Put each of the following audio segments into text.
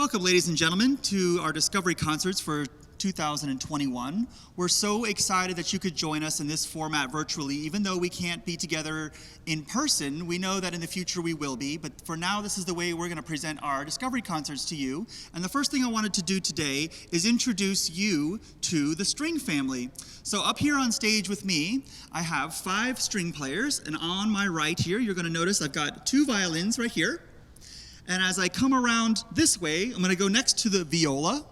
Welcome, ladies and gentlemen, to our Discovery Concerts for 2021. We're so excited that you could join us in this format virtually. Even though we can't be together in person, we know that in the future we will be, but for now this is the way we're going to present our Discovery Concerts to you. And the first thing I wanted to do today is introduce you to the string family. So up here on stage with me, I have 5 string players, and on my right here, you're going to notice I've got 2 violins right here. And as I come around this way, I'm going to go next to the viola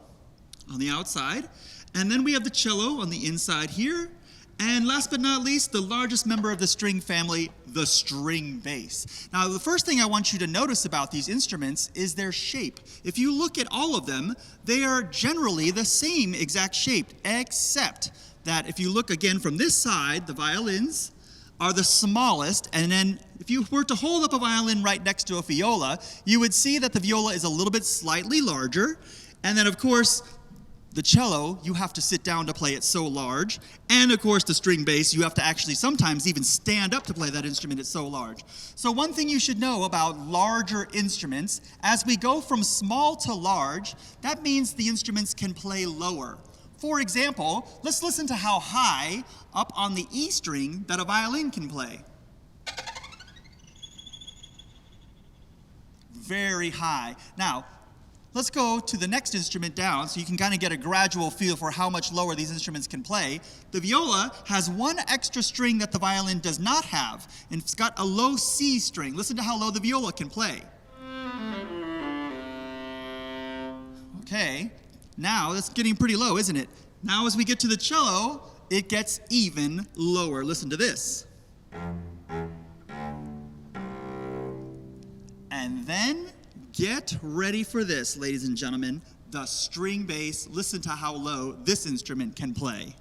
on the outside. And then we have the cello on the inside here. And last but not least, the largest member of the string family, the string bass. Now, the first thing I want you to notice about these instruments is their shape. If you look at all of them, they are generally the same exact shape, except that if you look again from this side, the violins are the smallest, and then if you were to hold up a violin right next to a viola, you would see that the viola is a little bit slightly larger, and then of course, the cello, you have to sit down to play it so large, and of course the string bass, you have to actually sometimes even stand up to play that instrument, it's so large. So one thing you should know about larger instruments, as we go from small to large, that means the instruments can play lower. For example, let's listen to how high up on the E string that a violin can play. Very high. Now, let's go to the next instrument down so you can kind of get a gradual feel for how much lower these instruments can play. The viola has one extra string that the violin does not have, and it's got a low C string. Listen to how low the viola can play. Okay. Now, that's getting pretty low, isn't it? Now, as we get to the cello, it gets even lower. Listen to this. And then, get ready for this, ladies and gentlemen. The string bass. Listen to how low this instrument can play.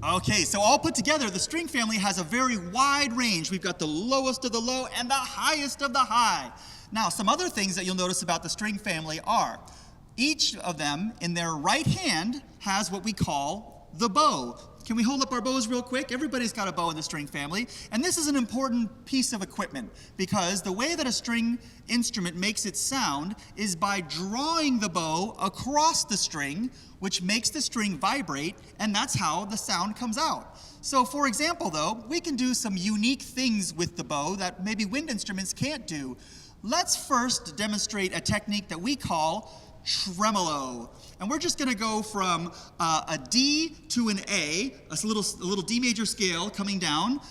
Okay, so all put together, the string family has a very wide range. We've got the lowest of the low and the highest of the high. Now, some other things that you'll notice about the string family are, each of them in their right hand has what we call the bow. Can we hold up our bows real quick? Everybody's got a bow in the string family, and this is an important piece of equipment because the way that a string instrument makes its sound is by drawing the bow across the string, which makes the string vibrate, and that's how the sound comes out. So for example, though, we can do some unique things with the bow that maybe wind instruments can't do. Let's first demonstrate a technique that we call tremolo. And we're just going to go from a D to an A, a little D major scale coming down,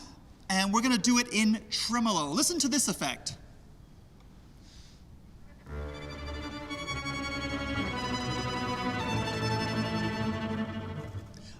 and we're going to do it in tremolo. Listen to this effect.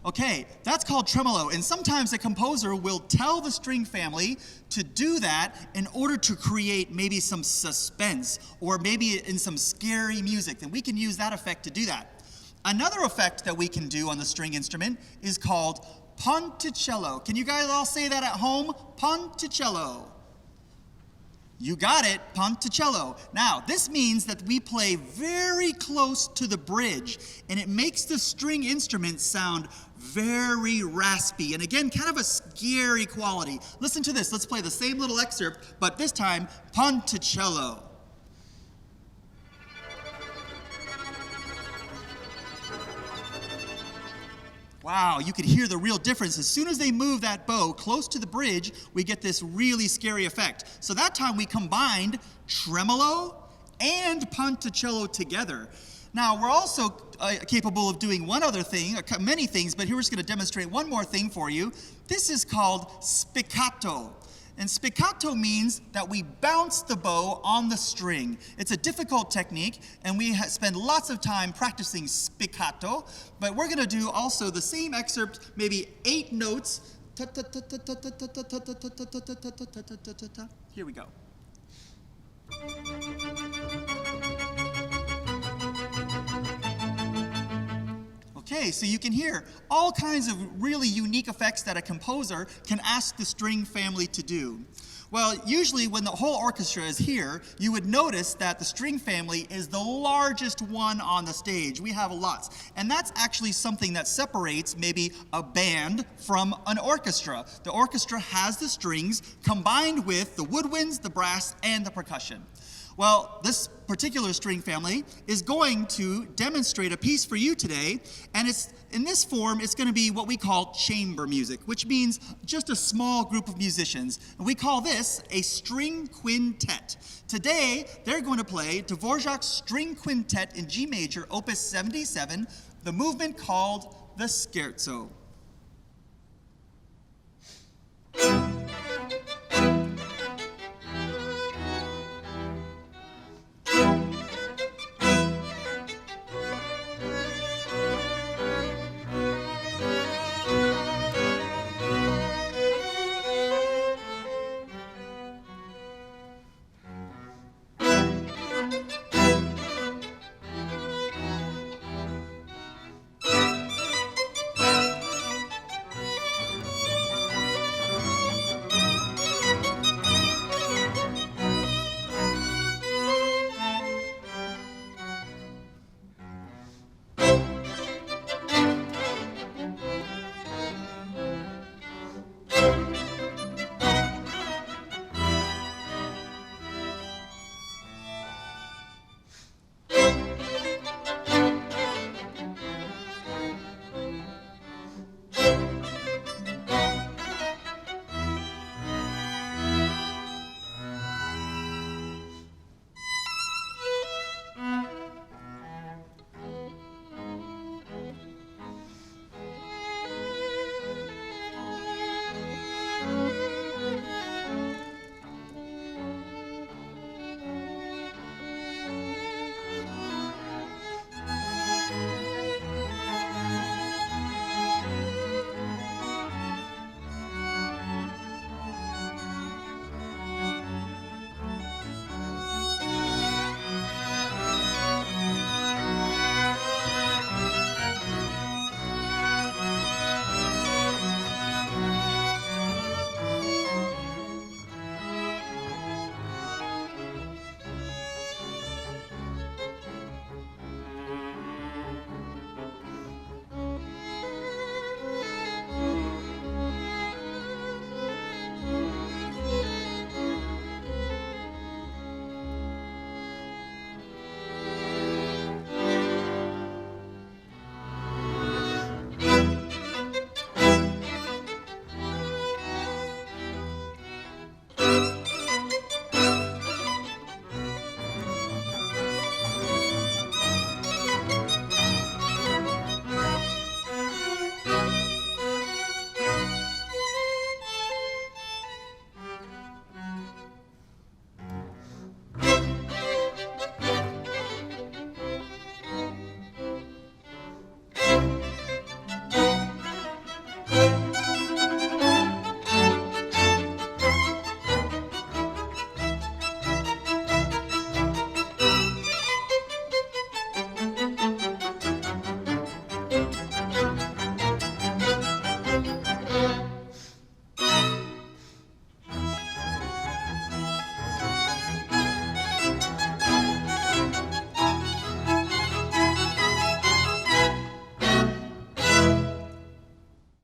Okay, that's called tremolo, and sometimes a composer will tell the string family to do that in order to create maybe some suspense or maybe in some scary music, and we can use that effect to do that. Another effect that we can do on the string instrument is called Ponticello. Can you guys all say that at home? Ponticello. You got it, Ponticello. Now, this means that we play very close to the bridge, and it makes the string instrument sound very raspy, and again, kind of a scary quality. Listen to this. Let's play the same little excerpt, but this time, Ponticello. Wow, you could hear the real difference. As soon as they move that bow close to the bridge, we get this really scary effect. So that time we combined tremolo and Ponticello together. Now, we're also capable of doing one other thing, many things, but here we're just going to demonstrate one more thing for you. This is called spiccato. And spiccato means that we bounce the bow on the string. It's a difficult technique, and we spend lots of time practicing spiccato, but we're going to do also the same excerpt, maybe 8 notes. Here we go. Okay, so you can hear all kinds of really unique effects that a composer can ask the string family to do. Well, usually when the whole orchestra is here, you would notice that the string family is the largest one on the stage. We have lots. And that's actually something that separates maybe a band from an orchestra. The orchestra has the strings combined with the woodwinds, the brass, and the percussion. Well, this particular string family is going to demonstrate a piece for you today, and in this form, it's going to be what we call chamber music, which means just a small group of musicians, and we call this a string quintet. Today, they're going to play Dvorak String Quintet in G major, Opus 77, the movement called the Scherzo.